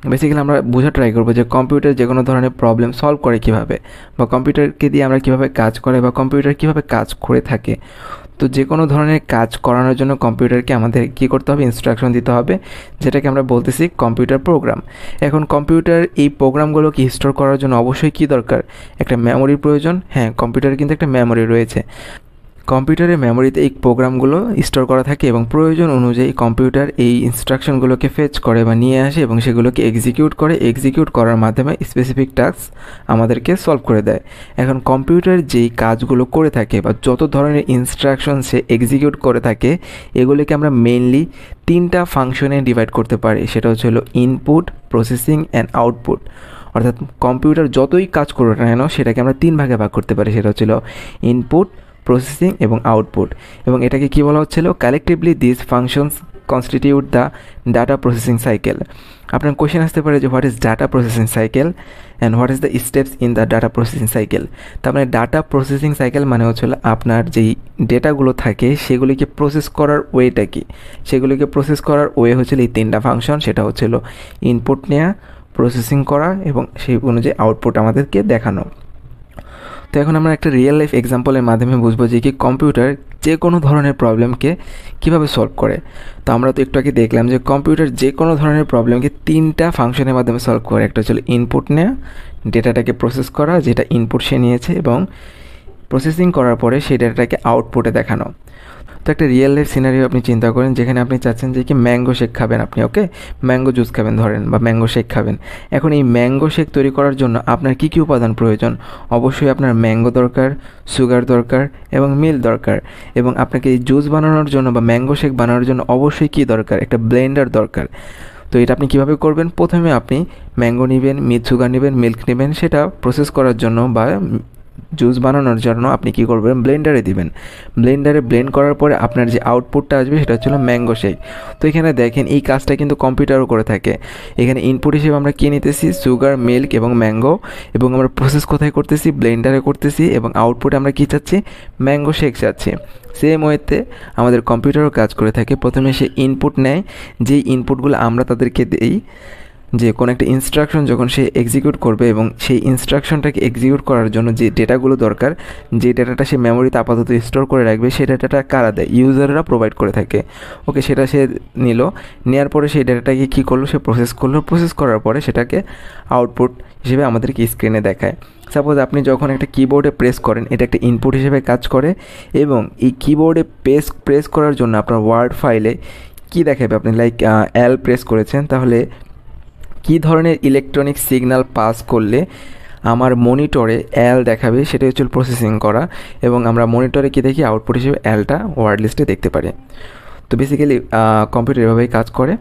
Basically আমরা বোঝা try করবো যে কম্পিউটার যে কোনো ধরনের প্রবলেম সলভ করে কীভাবে, বা কম্পিউটারকে দিয়ে আমরা কীভাবে কাজ করে বা কম্পিউটার কীভাবে কাজ করে থাকে। তো যে কোনো ধরনের কাজ করানোর জন্য কম্পিউটারকে আমাদের কী করতে হবে, ইনস্ট্রাকশন দিতে হবে, যেটাকে আমরা বলতেছি কম্পিউটার প্রোগ্রাম। এখন কম্পিউটার এই প্রোগ্রামগুলোকে স্টোর করার জন্য অবশ্যই কী দরকার, একটা মেমোরির প্রয়োজন। হ্যাঁ, কম্পিউটারে কিন্তু একটা মেমোরি রয়েছে। কম্পিউটারের মেমোরিতে এই প্রোগ্রামগুলো স্টোর করা থাকে এবং প্রয়োজন অনুযায়ী কম্পিউটার এই ইনস্ট্রাকশনগুলোকে ফেচ করে বা নিয়ে আসে এবং সেগুলোকে এক্সিকিউট করে। এক্সিকিউট করার মাধ্যমে স্পেসিফিক টাস্ক আমাদেরকে সলভ করে দেয়। এখন কম্পিউটার যেই কাজগুলো করে থাকে বা যত ধরনের ইনস্ট্রাকশন সে এক্সিকিউট করে থাকে, এগুলিকে আমরা মেইনলি 3টা ফাংশনে ডিভাইড করতে পারি। সেটা হচ্ছে হলো ইনপুট, প্রসেসিং অ্যান্ড আউটপুট। অর্থাৎ কম্পিউটার যতই কাজ করুক না কেন সেটাকে আমরা 3 ভাগে ভাগ করতে পারি। সেটা হচ্ছিল ইনপুট, প্রসেসিং এবং আউটপুট। এবং এটাকে কী বলা হচ্ছিল, collectively this functions constitute the data processing cycle. আপনার কোয়েশ্চেন আসতে পারে যে what is data processing cycle and what is the steps in the data processing cycle. তার মানে ডাটা প্রসেসিং সাইকেল মানে হচ্ছিল আপনার যেই ডেটাগুলো থাকে সেগুলিকে প্রসেস করার ওয়েটা কি। সেগুলিকে প্রসেস করার ওয়ে হচ্ছিল এই 3টা ফাংশন। সেটা হচ্ছিল ইনপুট নেওয়া, প্রসেসিং করা এবং সেই অনুযায়ী আউটপুট আমাদেরকে দেখানো। তো এখন আমরা একটা রিয়েল লাইফ এক্সাম্পলের মাধ্যমে বুঝবো যে কি কম্পিউটার যে কোনো ধরনের প্রবলেমকে কীভাবে সলভ করে। তো আমরা তো একটু আগে দেখলাম যে কম্পিউটার যে কোনো ধরনের প্রবলেমকে 3টা ফাংশনের মাধ্যমে সলভ করে। একটা হচ্ছে ইনপুট নেওয়া, ডেটাটাকে প্রসেস করা, যেটা ইনপুট সে নিয়েছে, এবং প্রসেসিং করার পরে সেই ডেটাটাকে আউটপুটে দেখানো। তো একটা রিয়েল লাইফ সিনারিও আপনি চিন্তা করেন যেখানে আপনি চাচ্ছেন যে কি ম্যাঙ্গো শেক খাবেন আপনি, ওকে, ম্যাঙ্গো জুস খাবেন ধরেন, বা ম্যাঙ্গো শেক খাবেন। এখন এই ম্যাঙ্গো শেক তৈরি করার জন্য আপনার কী কী উপাদান প্রয়োজন? অবশ্যই আপনার ম্যাঙ্গো দরকার, সুগার দরকার এবং মিল্ক দরকার। এবং আপনাকে এই জুস বানানোর জন্য বা ম্যাঙ্গো শেক বানানোর জন্য অবশ্যই কী দরকার, একটা ব্লেন্ডার দরকার। তো এটা আপনি কীভাবে করবেন? প্রথমে আপনি ম্যাঙ্গো নেবেন, সুগার নেবেন, মিল্ক নেবেন, সেটা প্রসেস করার জন্য বা জুস বানানোর জন্য আপনি কী করবেন, ব্লেন্ডারে দিবেন। ব্লেন্ডারে ব্লেন্ড করার পরে আপনার যে আউটপুটটা আসবে সেটা হচ্ছিল ম্যাঙ্গো শেক। তো এখানে দেখেন এই কাজটা কিন্তু কম্পিউটারও করে থাকে। এখানে ইনপুট হিসেবে আমরা কী নিতেছি, সুগার, মিল্ক এবং ম্যাঙ্গো, এবং আমরা প্রসেস কোথায় করতেছি, ব্লেন্ডারে করতেছি, এবং আউটপুটে আমরা কী চাচ্ছি, ম্যাঙ্গো শেক চাচ্ছি। সেম ওয়েতে আমাদের কম্পিউটারও কাজ করে থাকে। প্রথমে সে ইনপুট নেয়, যেই ইনপুটগুলো আমরা তাদেরকে দিই, যে কোনো একটা ইনস্ট্রাকশন যখন সে এক্সিকিউট করবে এবং সেই ইনস্ট্রাকশনটাকে এক্সিকিউট করার জন্য যে ডেটাগুলো দরকার, যে ডেটাটা সে মেমোরিতে আপাতত স্টোর করে রাখবে, সেই ডেটাটা কারা দেয়, ইউজাররা প্রোভাইড করে থাকে। ওকে, সেটা সে নিল, নেওয়ার পরে সেই ডেটাটাকে কী করলো, সে প্রসেস করলো, প্রসেস করার পরে সেটাকে আউটপুট হিসেবে আমাদেরকে স্ক্রিনে দেখায়। সাপোজ আপনি যখন একটা কিবোর্ডে প্রেস করেন, এটা একটা ইনপুট হিসেবে কাজ করে, এবং এই কিবোর্ডে প্রেস করার জন্য আপনার ওয়ার্ড ফাইলে কী দেখাবে, আপনি লাইক এল প্রেস করেছেন, তাহলে কী ধরনের ইলেকট্রনিক সিগন্যাল পাস করলে আমার মনিটরে এল দেখাবে, সেটা হচ্ছে প্রসেসিং করা। এবং আমরা মনিটরে কী দেখি, আউটপুট হিসেবে এলটা ওয়ার্ড লিস্টে দেখতে পারি। তো বেসিক্যালি কম্পিউটার এভাবেই কাজ করে।